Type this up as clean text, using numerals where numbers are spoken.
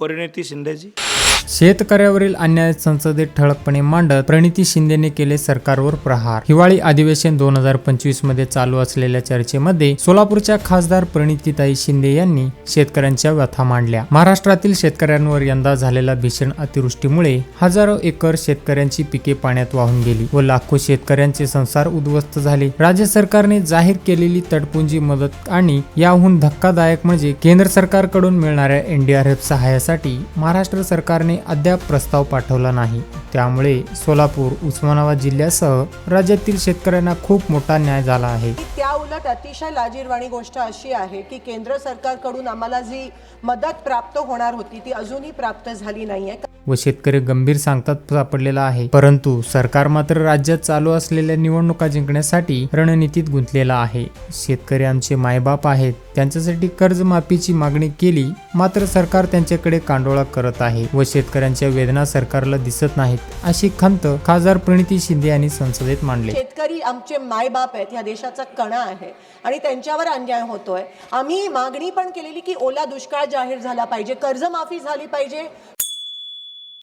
परिणिती शिंदेजी. शेतकऱ्यावरील अन्याय संसदेत ठळकपणे मांडत प्रणिती शिंदेने केले सरकारवर प्रहार. हिवाळी अधिवेशन 2025 मध्ये चालू असलेल्या चर्चेमध्ये सोलापूरच्या खासदार प्रणितीताई शिंदे यांनी शेतकऱ्यांच्या व्यथा मांडल्या. महाराष्ट्रातील शेतकऱ्यांवर यंदा झालेल्या भीषण अतिवृष्टीमुळे हजारो एकर शेतकऱ्यांची पिके पाण्यात वाहून गेली व लाखो शेतकऱ्यांचे संसार उद्ध्वस्त झाले. राज्य सरकारने जाहीर केलेली तडपुंजी मदत आणि याहून धक्कादायक म्हणजे केंद्र सरकारकडून मिळणाऱ्या NDRF सहाय्यासाठी महाराष्ट्र सरकारने अद्याप प्रस्ताव पाठवला नाही. त्यामुळे सोलापूर, उस्मानाबाद जिल्ह्यासह राज्यातील शेतकऱ्यांना खूप मोठा न्याय झाला आहे. त्या उलट अतिशय लाजिरवाणी गोष्ट अशी आहे की केंद्र सरकारकडून आम्हाला जी मदत प्राप्त होणार होती ती अजूनही प्राप्त झाली नाहीये व शेतकरी गंभीर सांगतात सापडलेला आहे. परंतु सरकार मात्र राज्यात चालू असलेल्या निवडणुका जिंकण्यासाठी रणनीतीत गुंतलेला आहे. शेतकरी आमचे मायबाप आहेत, त्यांच्यासाठी कर्जमाफीची मागणी केली मात्र सरकार त्यांच्याकडे कांडोळा करत आहे व शेतकऱ्यांच्या वेदना सरकारला दिसत नाहीत, अशी खंत खासदार प्रणिती शिंदे यांनी संसदेत मांडली. शेतकरी आमचे मायबाप आहेत, या देशाचा कणा आहे आणि त्यांच्यावर अन्याय होतोय. आम्ही मागणी पण केलेली की ओला दुष्काळ जाहीर झाला पाहिजे, कर्जमाफी झाली पाहिजे,